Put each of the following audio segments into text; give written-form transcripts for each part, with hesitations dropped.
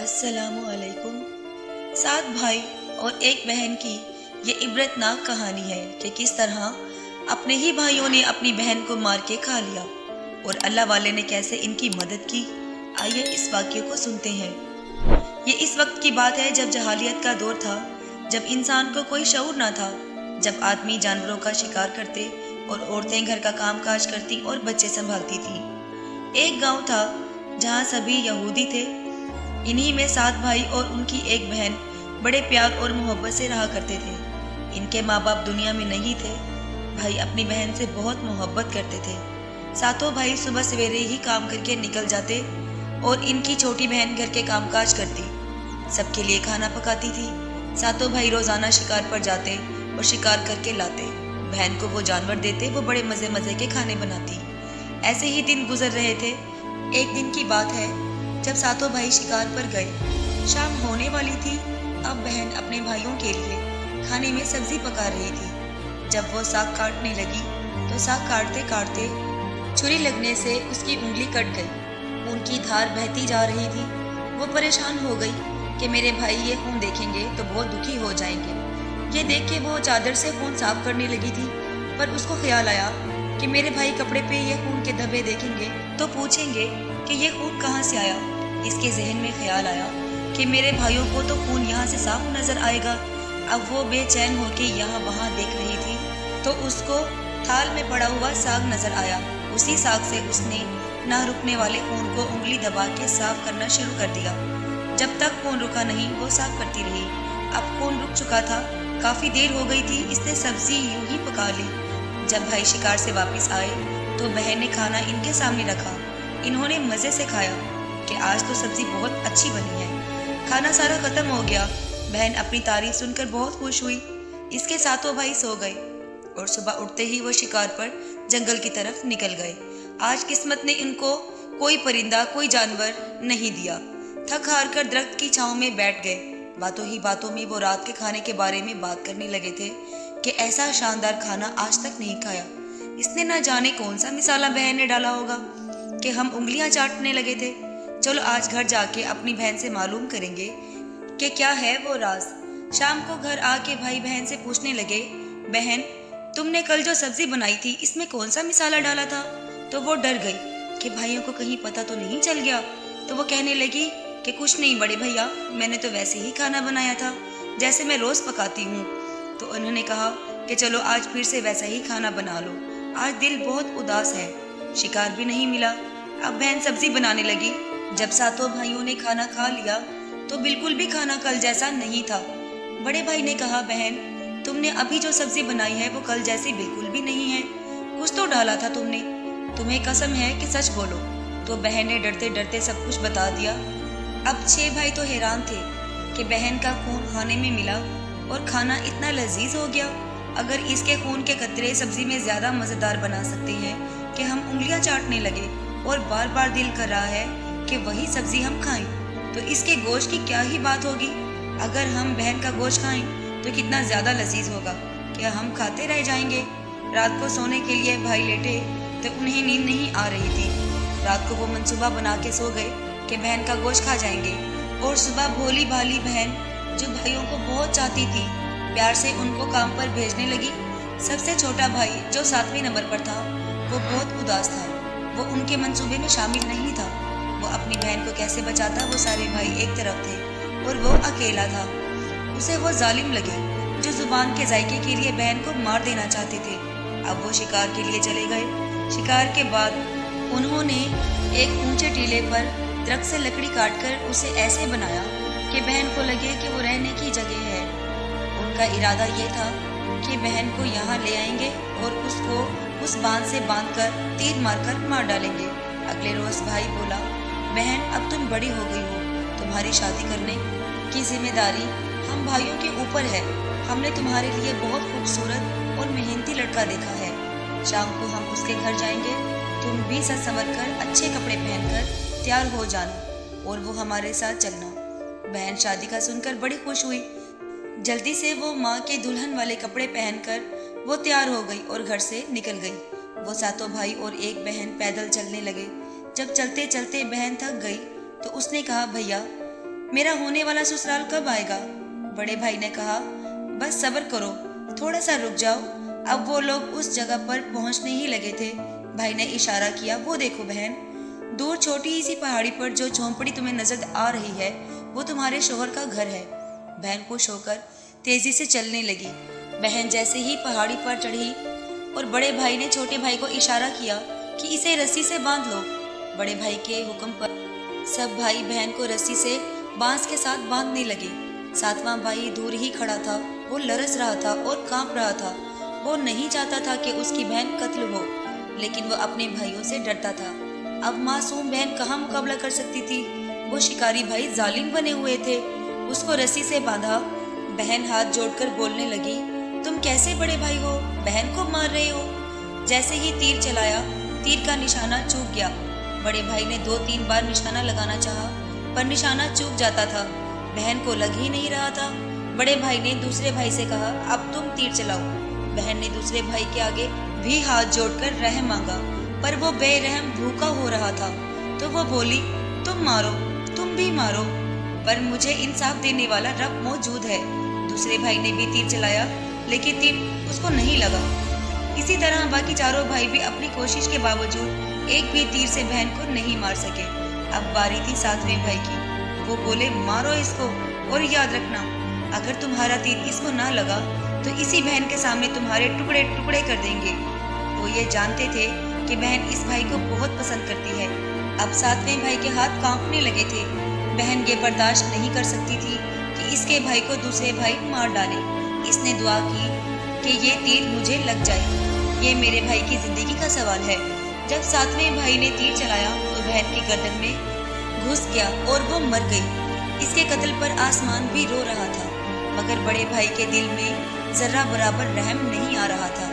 अस्सलामु अलैकुम। 7 भाई और एक बहन की ये इबरतनाक कहानी है कि किस तरह अपने ही भाइयों ने अपनी बहन को मार के खा लिया और अल्लाह वाले ने कैसे इनकी मदद की। आइए इस वाक़ये को सुनते हैं। ये इस वक्त की बात है जब जहालियत का दौर था, जब इंसान को कोई शऊर ना था, जब आदमी जानवरों का शिकार करते और औरतें घर का काम काज करती और बच्चे संभालती थी। एक गांव था जहां सभी यहूदी थे। इन्हीं में 7 भाई और उनकी एक बहन बड़े प्यार और मोहब्बत से रहा करते थे। इनके माँ बाप दुनिया में नहीं थे। भाई अपनी बहन से बहुत मोहब्बत करते थे। सातों भाई सुबह सवेरे ही काम करके निकल जाते और इनकी छोटी बहन घर के कामकाज करती, सबके लिए खाना पकाती थी। सातों भाई रोजाना शिकार पर जाते और शिकार करके लाते। बहन को वो जानवर देते, वो बड़े मजे मजे के खाने बनाती। ऐसे ही दिन गुजर रहे थे। एक दिन की बात है जब सातों भाई शिकार पर गए। शाम होने वाली थी। अब बहन अपने भाइयों के लिए खाने में सब्जी पका रही थी। जब वो साग काटने लगी तो साग काटते काटते छुरी लगने से उसकी उंगली कट गई। खून की धार बहती जा रही थी। वो परेशान हो गई कि मेरे भाई ये खून देखेंगे तो बहुत दुखी हो जाएंगे। ये देख के वो चादर से खून साफ करने लगी थी, पर उसको ख्याल आया कि मेरे भाई कपड़े पे ये खून के धब्बे देखेंगे तो पूछेंगे कि ये खून कहाँ से आया। इसके जहन में ख्याल आया कि मेरे भाइयों को तो खून यहाँ से साफ नजर आएगा। अब वो बेचैन होके यहाँ वहाँ देख रही थी तो उसको थाल में पड़ा हुआ साग नजर आया। उसी साग से उसने ना रुकने वाले खून को उंगली दबा के साफ करना शुरू कर दिया। जब तक खून रुका नहीं वो साफ करती रही। अब खून रुक चुका था, काफी देर हो गई थी। इसने सब्जी यूं ही पका ली। जब भाई शिकार से वापस आए तो बहन ने खाना इनके सामने रखा। इन्होंने मजे से खाया कि आज तो सब्जी बहुत अच्छी बनी है। खाना सारा खत्म हो गया। बहन अपनी तारीफ सुनकर बहुत खुश हुई। इसके सातों भाई सो गए और सुबह उठते ही वो शिकार पर जंगल की तरफ निकल गए। आज किस्मत ने इनको कोई परिंदा कोई जानवर नहीं दिया। थक हार कर दरख्त की छांव में बैठ गए। बातों ही बातों में वो रात के खाने के बारे में बात करने लगे थे कि ऐसा शानदार खाना आज तक नहीं खाया। इसने ना जाने कौन सा मिसाला बहन ने डाला होगा कि हम उंगलियां चाटने लगे थे। चलो आज घर जाके अपनी बहन से मालूम करेंगे कि क्या है वो राज। शाम को घर आके भाई बहन से पूछने लगे, बहन तुमने कल जो सब्जी बनाई थी इसमें कौन सा मिसाला डाला था? तो वो डर गई कि भाइयों को कहीं पता तो नहीं चल गया। तो वो कहने लगी कि कुछ नहीं बड़े भैया, मैंने तो वैसे ही खाना बनाया था जैसे मैं रोज पकाती हूँ। तो उन्होंने कहा कि चलो आज फिर से वैसा ही खाना बना लो। आज दिल बहुत उदास है, शिकार भी नहीं मिला। अब बहन सब्जी बनाने लगी। जब सातों भाइयों ने खाना खा लिया तो बिल्कुल भी खाना कल जैसा नहीं था। बड़े भाई ने कहा, बहन तुमने अभी जो सब्जी बनाई है वो कल जैसी बिल्कुल भी नहीं है। कुछ तो डाला था तुमने, तुम्हें कसम है कि सच बोलो। तो बहन ने डरते डरते सब कुछ बता दिया। अब 6 भाई तो हैरान थे कि बहन का खून खाने में मिला और खाना इतना लजीज हो गया। अगर इसके खून के कतरे सब्जी में ज्यादा मजेदार बना सकते हैं कि हम उंगलियां चाटने लगे और बार बार दिल कर रहा है कि वही सब्जी हम खाएं, तो इसके गोश्त की क्या ही बात होगी। अगर हम बहन का गोश्त खाएं तो कितना ज्यादा लजीज होगा, क्या हम खाते रह जाएंगे। रात को सोने के लिए भाई लेटे तो उन्हें नींद नहीं आ रही थी। रात को वो मंसूबा बना के सो गए कि बहन का गोश्त खा जाएंगे। और सुबह भोली भाली बहन जो भाइयों को बहुत चाहती थी प्यार से उनको काम पर भेजने लगी। सबसे छोटा भाई जो 7वें नंबर पर था वो बहुत उदास था। वो उनके मंसूबे में शामिल नहीं था। वो अपनी बहन को कैसे बचाता, वो सारे भाई एक तरफ थे और वो अकेला था। उसे वो जालिम लगे जो जुबान के जायके के लिए बहन को मार देना चाहते थे। अब वो शिकार के लिए चले गए। शिकार के बाद उन्होंने एक ऊंचे टीले पर दरख्त से लकड़ी काटकर उसे ऐसे बनाया कि बहन को लगे कि वो रहने की जगह है। उनका इरादा ये था कि बहन को यहाँ ले आएंगे और उसको उस बांध से बांधकर तीर मारकर मार डालेंगे। अगले रोज भाई बोला, बहन अब तुम बड़ी हो गई हो, तुम्हारी शादी करने की जिम्मेदारी हम भाइयों के ऊपर है। हमने तुम्हारे लिए बहुत खूबसूरत और मेहनती लड़का देखा है। शाम को हम उसके घर जाएंगे। तुम भी सज संवर कर अच्छे कपड़े पहनकर तैयार हो जाना और वो हमारे साथ चलना। बहन शादी का सुनकर बड़ी खुश हुई। जल्दी से वो माँ के दुल्हन वाले कपड़े पहनकर वो तैयार हो गई और घर से निकल गई। वो सातों भाई और एक बहन पैदल चलने लगे। जब चलते चलते बहन थक गई तो उसने कहा, भैया मेरा होने वाला ससुराल कब आएगा? बड़े भाई ने कहा, बस सब्र करो, थोड़ा सा रुक जाओ। अब वो लोग उस जगह पर पहुंचने ही लगे थे। भाई ने इशारा किया, वो देखो बहन, दूर छोटी सी पहाड़ी पर जो झोंपड़ी तुम्हें नजर आ रही है वो तुम्हारे शोहर का घर है। बहन खुश होकर तेजी से चलने लगी। बहन जैसे ही पहाड़ी पर चढ़ी और बड़े भाई ने छोटे भाई को इशारा किया कि इसे रस्सी से बांध लो। बड़े भाई के हुक्म पर सब भाई बहन को रस्सी से बांस के साथ बांधने लगे। सातवां भाई दूर ही खड़ा था। वो लरस रहा था और कांप रहा था। वो नहीं चाहता था कि उसकी बहन कत्ल हो, लेकिन वो अपने भाइयों से डरता था। अब मासूम बहन कहाँ मुकाबला कर सकती थी? वो शिकारी भाई जालिम बने हुए थे। उसको रस्सी से बांधा। बहन हाथ जोड़कर बोलने लगी, तुम कैसे बड़े भाई हो, बहन को मार रहे हो? जैसे ही तीर चलाया, तीर का निशाना चूक गया। बड़े भाई ने 2-3 बार निशाना लगाना चाहा, पर निशाना चूक जाता था। बहन को लग ही नहीं रहा था। बड़े भाई ने दूसरे भाई से कहा, अब तुम तीर चलाओ। बहन ने दूसरे भाई के आगे भी हाथ जोड़कर रहम मांगा, पर वो बेरहम भूखा हो रहा था। तो वो बोली, तुम मारो, तुम भी मारो, पर मुझे इंसाफ देने वाला रब मौजूद है। दूसरे भाई ने भी तीर चलाया, लेकिन तीर उसको नहीं लगा। इसी तरह बाकी चारों भाई भी अपनी कोशिश के बावजूद एक भी तीर से बहन को नहीं मार सके। अब बारी थी सातवें भाई की। वो बोले, मारो इसको, और याद रखना, अगर तुम्हारा तीर इसको ना लगा तो इसी बहन के सामने तुम्हारे टुकड़े टुकड़े कर देंगे। वो ये जानते थे कि बहन इस भाई को बहुत पसंद करती है। अब सातवें भाई के हाथ कांपने लगे थे। बहन ये बर्दाश्त नहीं कर सकती थी कि इसके भाई को दूसरे भाई मार डाले। इसने दुआ की कि ये तीर मुझे लग जाए, ये मेरे भाई की जिंदगी का सवाल है। जब सातवें भाई ने तीर चलाया तो बहन की गर्दन में घुस गया और वो मर गई। इसके कत्ल पर आसमान भी रो रहा था, मगर बड़े भाई के दिल में जर्रा बराबर रहम नहीं आ रहा था।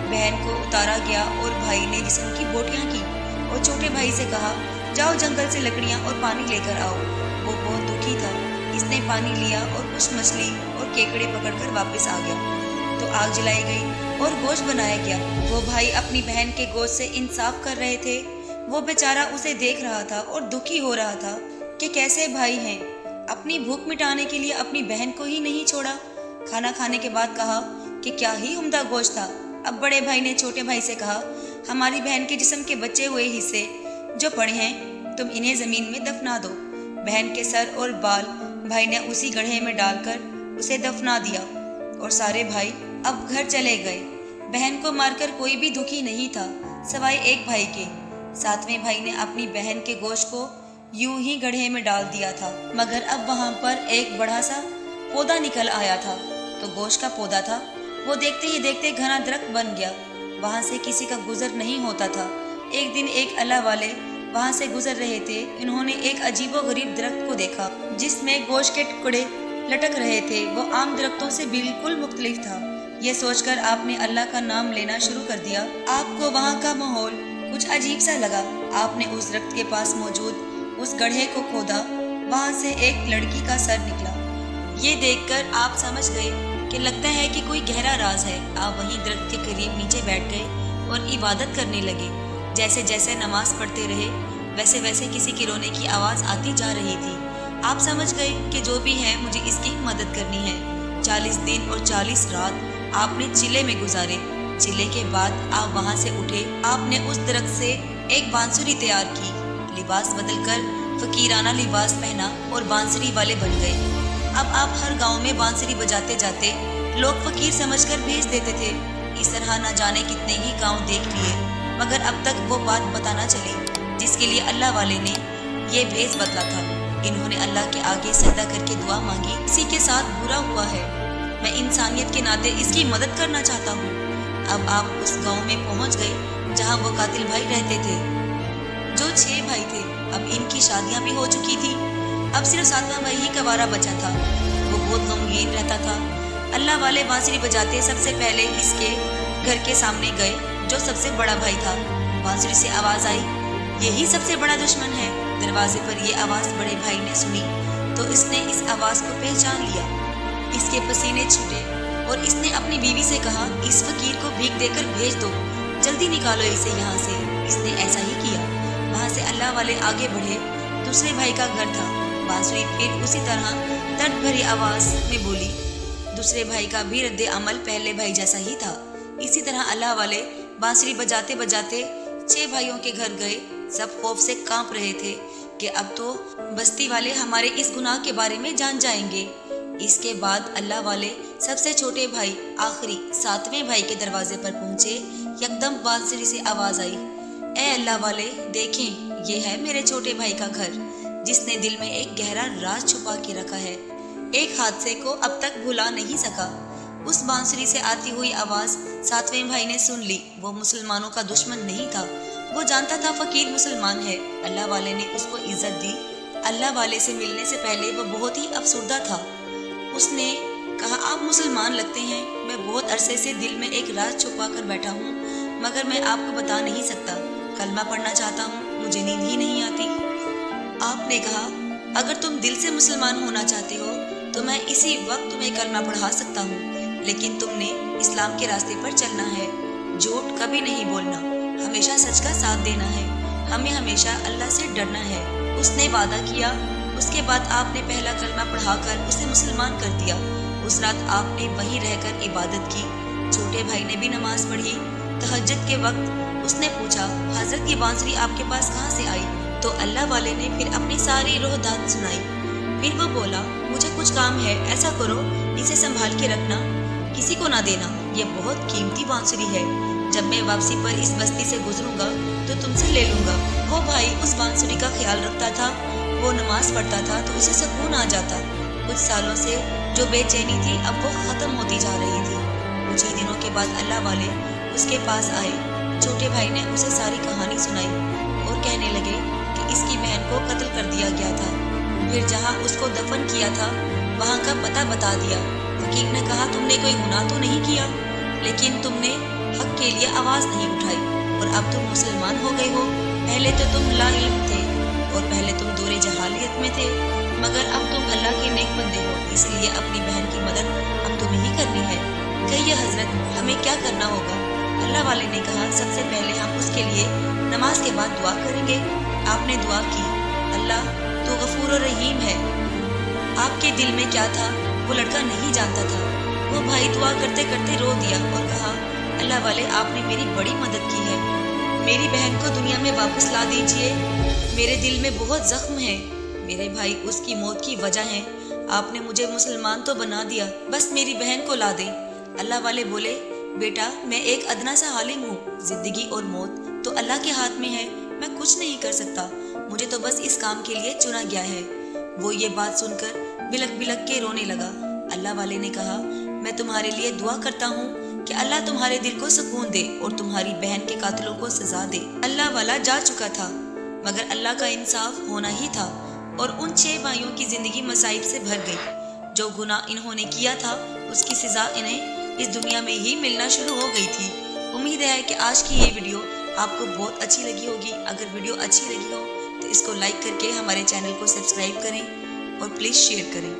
बहन को उतारा गया और भाई ने जिस्म की बोटियां की और छोटे भाई से कहा, जाओ जंगल से लकड़ियां और पानी लेकर आओ। वो बहुत दुखी था। इसने पानी लिया और कुछ मछली और केकड़े पकड़कर वापस आ गया। तो आग जलाई गई और गोश्त बनाया गया। वो भाई अपनी बहन के गोश्त से इंसाफ कर रहे थे। वो बेचारा उसे देख रहा था और दुखी हो रहा था कि कैसे भाई हैं, अपनी भूख मिटाने के लिए अपनी बहन को ही नहीं छोड़ा। खाना खाने के बाद कहा कि क्या ही उम्दा गोश्त था। अब बड़े भाई ने छोटे भाई से कहा, हमारी बहन के जिस्म के बचे हुए हिस्से जो पड़े हैं, तुम इन्हें जमीन में दफना दो। बहन के सर और बाल भाई ने उसी गड्ढे में डालकर उसे दफना दिया और सारे भाई अब घर चले गए। बहन को मारकर कोई भी दुखी नहीं था, सवाए एक भाई के। सातवें भाई ने अपनी बहन के गोश्त को यूं ही गड्ढे में डाल दिया था, मगर अब वहां पर एक बड़ा सा पौधा निकल आया था। तो गोश्त का पौधा था। वो देखते ही देखते घना दरख्त बन गया। वहां से किसी का गुजर नहीं होता था। एक दिन एक अल्लाह वाले वहां से गुजर रहे थे। इन्होंने एक अजीबोगरीब दरख्त को देखा जिसमें गोश्त के टुकड़े लटक रहे थे। वो आम दरख्तों से बिल्कुल मुख्तलिफ था। ये सोचकर आपने अल्लाह का नाम लेना शुरू कर दिया। आपको वहाँ का माहौल कुछ अजीब सा लगा। आपने उस दरख्त के पास मौजूद उस गड्ढे को खोदा। वहाँ से एक लड़की का सर निकला। ये देखकर आप समझ गए कि लगता है कि कोई गहरा राज है। आप वहीं दरख्त के करीब नीचे बैठ गए और इबादत करने लगे। जैसे जैसे नमाज पढ़ते रहे वैसे वैसे किसी के रोने की आवाज़ आती जा रही थी। आप समझ गए कि जो भी है मुझे इसकी मदद करनी है। 40 दिन और 40 रात आपने चिल्ले में गुजारे। चिल्ले के बाद आप वहाँ से उठे। आपने उस दरख्त से एक बांसुरी तैयार की, लिबास बदलकर फकीराना लिबास पहना और बांसुरी वाले बन गए। अब आप हर गांव में बांसुरी बजाते जाते लोग फकीर समझकर भेज देते थे। इस तरह न जाने कितने ही गांव देख लिए, मगर अब तक वो बात पता न चली जिसके लिए अल्लाह वाले ने ये भेज बदला था। इन्होंने अल्लाह के आगे सजदा करके दुआ मांगी। इसी के साथ बुरा हुआ है, मैं इंसानियत के नाते इसकी मदद करना चाहता हूँ। अब आप उस गांव में पहुँच गए जहाँ वो कातिल भाई रहते थे। जो 6 भाई थे, अब इनकी शादियाँ भी हो चुकी थी। अब सिर्फ 7वां भाई ही कवारा बचा था। वो बहुत गमगीन रहता था। अल्लाह वाले बांसुरी बजाते सबसे पहले इसके घर के सामने गए, जो सबसे बड़ा भाई था। बांसुरी से आवाज़ आई, यही सबसे बड़ा दुश्मन है। दरवाजे पर ये आवाज़ बड़े भाई ने सुनी तो इसने इस आवाज़ को पहचान लिया। इसके पसीने छूटे और इसने अपनी बीवी से कहा, इस फकीर को भीख देकर भेज दो, जल्दी निकालो इसे यहाँ से। इसने ऐसा ही किया। वहाँ से अल्लाह वाले आगे बढ़े। दूसरे भाई का घर था। बांसुरी फिर उसी तरह दर्द भरी आवाज में बोली। दूसरे भाई का भी रद्द अमल पहले भाई जैसा ही था। इसी तरह अल्लाह वाले बांसुरी बजाते बजाते 6 भाइयों के घर गए। सब खौफ से कांप रहे थे कि अब तो बस्ती वाले हमारे इस गुनाह के बारे में जान जाएंगे। इसके बाद अल्लाह वाले सबसे छोटे भाई आखिरी 7वें भाई के दरवाजे पर पहुंचे। यकदम बांसुरी से आवाज आई, ए अल्लाह वाले, देखें ये है मेरे छोटे भाई का घर, जिसने दिल में एक गहरा राज छुपा के रखा है। एक हादसे को अब तक भुला नहीं सका। उस बांसुरी से आती हुई आवाज 7वें भाई ने सुन ली। वो मुसलमानों का दुश्मन नहीं था, वो जानता था फकीर मुसलमान है। अल्लाह वाले ने उसको इज्जत दी। अल्लाह वाले से मिलने से पहले वो बहुत ही अफसुर्दा था। उसने कहा, आप मुसलमान लगते हैं। मैं बहुत अरसे से दिल में एक राज छुपा कर बैठा हूँ, मगर मैं आपको बता नहीं सकता। कलमा पढ़ना चाहता हूँ, मुझे नींद ही नहीं आती। आपने कहा, अगर तुम दिल से मुसलमान होना चाहते हो तो मैं इसी वक्त तुम्हें कलमा पढ़ा सकता हूँ, लेकिन तुमने इस्लाम के रास्ते पर चलना है। झूठ कभी नहीं बोलना, हमेशा सच का साथ देना है, हमें हमेशा अल्लाह से डरना है। उसने वादा किया। उसके बाद आपने पहला कलमा पढ़ाकर उसे मुसलमान कर दिया। उस रात आपने वहीं रहकर इबादत की। छोटे भाई ने भी नमाज पढ़ी। तहज्जुद के वक्त उसने पूछा, हजरत की बांसुरी आपके पास कहाँ से आई? तो अल्लाह वाले ने फिर अपनी सारी रोहदात सुनाई। फिर वो बोला, मुझे कुछ काम है, ऐसा करो इसे संभाल के रखना, किसी को ना देना, ये बहुत कीमती बांसुरी है। जब मैं वापसी पर इस बस्ती से गुजरूंगा तो तुमसे ले लूंगा। वो भाई उस बांसुरी का ख्याल रखता था। वो नमाज पढ़ता था तो उसे सुकून आ जाता। कुछ सालों से जो बेचैनी थी अब वो खत्म होती जा रही थी। कुछ ही दिनों के बाद अल्लाह वाले उसके पास आए। छोटे भाई ने उसे सारी कहानी सुनाई और कहने लगे कि इसकी बहन को कत्ल कर दिया गया था। फिर जहाँ उसको दफन किया था वहाँ का पता बता दिया। फकीर ने कहा, तुमने कोई गुनाह तो नहीं किया, लेकिन तुमने हक के लिए आवाज नहीं उठाई और अब तुम मुसलमान हो गए हो। पहले तो तुम ला इल्म थे और पहले तुम दूरे जहालियत में थे, मगर अब तुम अल्लाह के नेक बंदे हो, इसलिए अपनी बहन की मदद अब तुम्हें ही करनी है। कहिए हजरत, हमें क्या करना होगा? अल्लाह वाले ने कहा, सबसे पहले हम उसके लिए नमाज के बाद दुआ करेंगे। आपने दुआ की, अल्लाह तो गफूर और रहीम है। आपके दिल में क्या था वो लड़का नहीं जानता था। वो भाई दुआ करते करते रो दिया और कहा, अल्लाह वाले, आपने मेरी बड़ी मदद की है, मेरी बहन को दुनिया में वापस ला दीजिए। मेरे दिल में बहुत जख्म है, मेरे भाई उसकी मौत की वजह है। आपने मुझे मुसलमान तो बना दिया, बस मेरी बहन को ला दे। अल्लाह वाले बोले, बेटा, मैं एक अदना सा आलिम हूँ, जिंदगी और मौत तो अल्लाह के हाथ में है, मैं कुछ नहीं कर सकता, मुझे तो बस इस काम के लिए चुना गया है। वो ये बात सुनकर बिलक बिलक के रोने लगा। अल्लाह वाले ने कहा, मैं तुम्हारे लिए दुआ करता हूँ कि अल्लाह तुम्हारे दिल को सुकून दे और तुम्हारी बहन के कातिलों को सजा दे। अल्लाह वाला जा चुका था, मगर अल्लाह का इंसाफ होना ही था और उन 6 भाइयों की जिंदगी मसाइब से भर गई। जो गुनाह इन्होंने किया था उसकी सजा इन्हें इस दुनिया में ही मिलना शुरू हो गई थी। उम्मीद है कि आज की ये वीडियो आपको बहुत अच्छी लगी होगी। अगर वीडियो अच्छी लगी हो तो इसको लाइक करके हमारे चैनल को सब्सक्राइब करें और प्लीज़ शेयर करें।